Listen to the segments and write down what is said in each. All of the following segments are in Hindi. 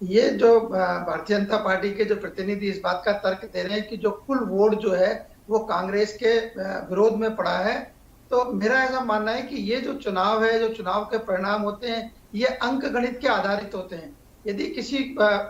ये जो भारतीय जनता पार्टी के जो प्रतिनिधि इस बात का तर्क दे रहे हैं कि जो कुल वोट जो है वो कांग्रेस के विरोध में पड़ा है। तो मेरा ऐसा मानना है कि ये जो चुनाव है, जो चुनाव के परिणाम होते हैं, ये अंक गणित के आधारित होते हैं। यदि किसी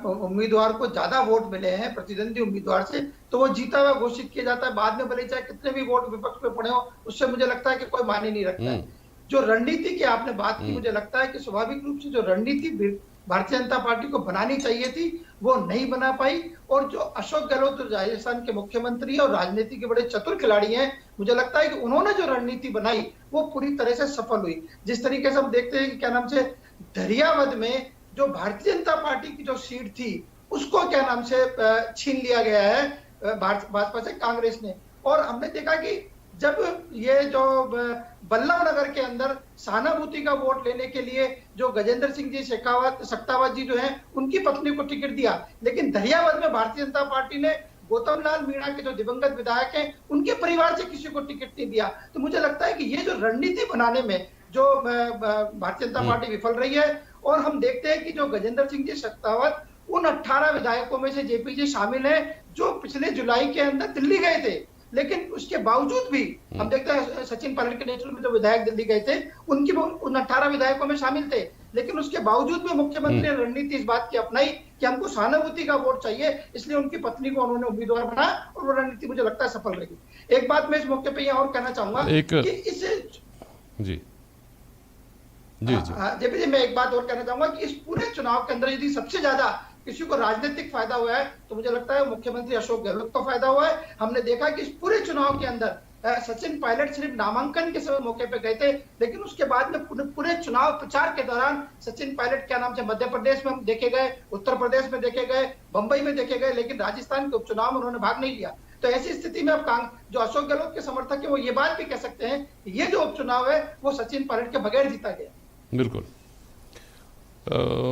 उम्मीदवार को ज्यादा वोट मिले हैं प्रतिद्वंदी उम्मीदवार से, तो वो जीता हुआ घोषित किया जाता है। बाद में भले चाहे कितने भी वोट विपक्ष में पड़े हो, उससे मुझे लगता है कि कोई मायने नहीं रखता है। जो रणनीति की आपने बात की, हम्म। मुझे लगता है कि स्वाभाविक रूप से जो रणनीति भारतीय जनता पार्टी को बनानी चाहिए थी, वो नहीं बना पाई। और जो अशोक गहलोत जो राजस्थान के मुख्यमंत्री और राजनीति के बड़े चतुर खिलाड़ी हैं, मुझे लगता है कि उन्होंने जो रणनीति बनाई वो पूरी तरह से सफल हुई। जिस तरीके से हम देखते हैं कि क्या नाम से दरियावद में जो भारतीय जनता पार्टी की जो सीट थी, उसको क्या नाम से छीन लिया गया है भाजपा से कांग्रेस ने। और हमने देखा कि जब ये जो बल्लभ नगर के अंदर सहानुभूति का वोट लेने के लिए जो गजेंद्र सिंह जी शेखावत सत्तावत जी जो हैं, उनकी पत्नी को टिकट दिया, लेकिन दरियावद में भारतीय जनता पार्टी ने गौतम लाल मीणा के जो दिवंगत विधायक हैं, उनके परिवार से किसी को टिकट नहीं दिया। तो मुझे लगता है कि ये जो रणनीति बनाने में जो भारतीय जनता पार्टी विफल रही है। और हम देखते हैं कि जो गजेंद्र सिंह जी शेखावत उन 18 विधायकों में से जेपी जी शामिल हैं जो पिछले जुलाई के अंदर दिल्ली गए थे, लेकिन उसके बावजूद भी हम देखते हैं सचिन पायलट के नेतृत्व में जो विधायक दिल्ली गए थे, उनकी उन 18 विधायकों में शामिल थे। लेकिन उसके बावजूद भी मुख्यमंत्री ने रणनीति इस बात की अपनाई कि हमको सहानुभूति का वोट चाहिए, इसलिए उनकी पत्नी को उन्होंने उम्मीदवार बनाया और वो रणनीति मुझे लगता है सफल रही। एक बात मैं इस मौके पर यह और कहना चाहूंगा कि इस जी जी जी जेपी जी, मैं एक बात और कहना चाहूंगा कि इस पूरे चुनाव के अंदर यदि सबसे ज्यादा किसी को राजनीतिक फायदा हुआ है, तो मुझे लगता है मुख्यमंत्री अशोक गहलोत को फायदा हुआ है। हमने देखा कि इस पूरे चुनाव के अंदर सचिन पायलट सिर्फ नामांकन के समय मौके पे गए थे, लेकिन उसके बाद में पूरे चुनाव प्रचार के दौरान सचिन पायलट क्या नाम से मध्य प्रदेश में हम देखे गए, उत्तर प्रदेश में देखे गए, बंबई में देखे गए, लेकिन राजस्थान के उपचुनाव में उन्होंने भाग नहीं लिया। तो ऐसी स्थिति में अब जो अशोक गहलोत के समर्थक है वो ये बात भी कह सकते हैं कि ये जो उपचुनाव है वो सचिन पायलट के बगैर जीता गया। बिल्कुल।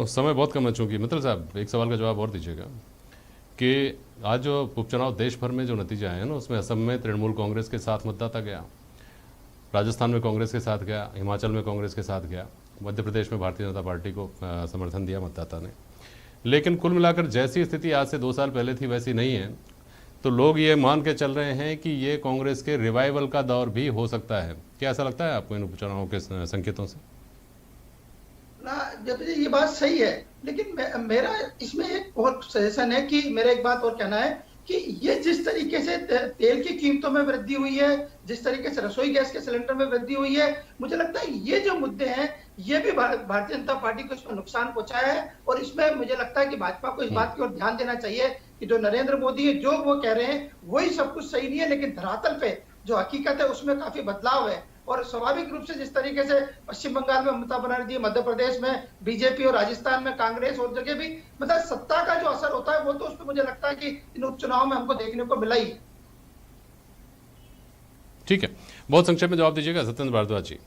समय बहुत कम है, चूंकि मित्तल साहब एक सवाल का जवाब और दीजिएगा कि आज जो उपचुनाव देश भर में जो नतीजे आए हैं ना, उसमें असम में तृणमूल कांग्रेस के साथ मतदाता गया, राजस्थान में कांग्रेस के साथ गया, हिमाचल में कांग्रेस के साथ गया, मध्य प्रदेश में भारतीय जनता पार्टी को समर्थन दिया मतदाता ने। लेकिन कुल मिलाकर जैसी स्थिति आज से 2 साल पहले थी वैसी नहीं है। तो लोग ये मान के चल रहे हैं कि ये कांग्रेस के रिवाइवल का दौर भी हो सकता है। क्या ऐसा लगता है आपको इन उपचुनावों के संकेतों से? जब ये बात सही है, लेकिन मेरा इसमें एक और सजेशन है कि मेरा एक बात और कहना है कि ये जिस तरीके से तेल की कीमतों में वृद्धि हुई है, जिस तरीके से रसोई गैस के सिलेंडर में वृद्धि हुई है, मुझे लगता है ये जो मुद्दे हैं ये भी भारतीय जनता पार्टी को इसमें नुकसान पहुंचाया है। और इसमें मुझे लगता है कि भाजपा को इस बात की ओर ध्यान देना चाहिए कि जो नरेंद्र मोदी है जो वो कह रहे हैं वही सब कुछ सही नहीं है, लेकिन धरातल पे जो हकीकत है उसमें काफी बदलाव है। और स्वाभाविक रूप से जिस तरीके से पश्चिम बंगाल में ममता बनर्जी, मध्य प्रदेश में बीजेपी और राजस्थान में कांग्रेस और जगह भी मतलब सत्ता का जो असर होता है वो तो उसमें मुझे लगता है कि इन उपचुनाव में हमको देखने को मिला ही। ठीक है, बहुत संक्षेप में जवाब दीजिएगा सत्येंद्र भारद्वाज जी।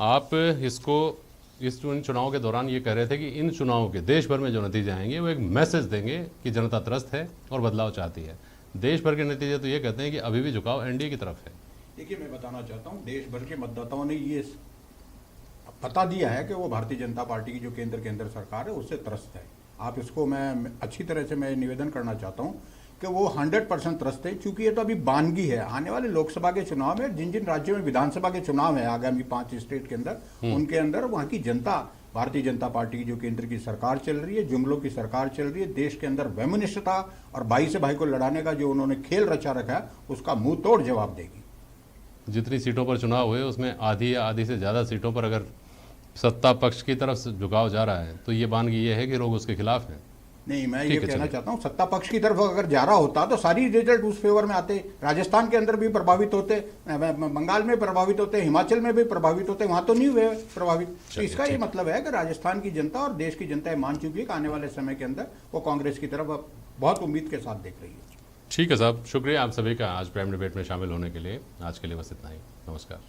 आप इस चुनाव के दौरान ये कह रहे थे कि इन चुनावों के देश भर में जो नतीजे आएंगे वो एक मैसेज देंगे कि जनता त्रस्त है और बदलाव चाहती है। देश भर के नतीजे तो ये कहते हैं कि अभी भी झुकाव एनडीए की तरफ है। देखिए, मैं बताना चाहता हूँ, देश भर के मतदाताओं ने ये बता दिया है कि वो भारतीय जनता पार्टी की जो केंद्र सरकार है उससे त्रस्त है। आप इसको मैं अच्छी तरह से मैं निवेदन करना चाहता हूँ कि वो 100% त्रस्त है, क्योंकि ये तो अभी बानगी है। आने वाले लोकसभा के चुनाव में जिन जिन राज्यों में विधानसभा के चुनाव है आगामी 5 स्टेट के अंदर, उनके अंदर वहाँ की जनता भारतीय जनता पार्टी की जो केंद्र की सरकार चल रही है, जुमलों की सरकार चल रही है, देश के अंदर वैमनस्यता और भाई से भाई को लड़ाने का जो उन्होंने खेल रचा रखा है उसका मुंह तोड़ जवाब देगी। जितनी सीटों पर चुनाव हुए उसमें आधी या आधी से ज़्यादा सीटों पर अगर सत्ता पक्ष की तरफ से झुकाव जा रहा है तो ये बानगी ये है कि लोग उसके खिलाफ हैं। नहीं, मैं ये कहना चाहता हूँ, सत्ता पक्ष की तरफ अगर जा रहा होता तो सारी रिजल्ट उस फेवर में आते। राजस्थान के अंदर भी प्रभावित होते, बंगाल में प्रभावित होते, हिमाचल में भी प्रभावित होते, वहां तो नहीं हुए प्रभावित। तो इसका ये मतलब है कि राजस्थान की जनता और देश की जनता मान चुकी है कि आने वाले समय के अंदर वो कांग्रेस की तरफ बहुत उम्मीद के साथ देख रही है। ठीक है साहब, शुक्रिया आप सभी का आज प्राइम डिबेट में शामिल होने के लिए। आज के लिए बस इतना ही, नमस्कार।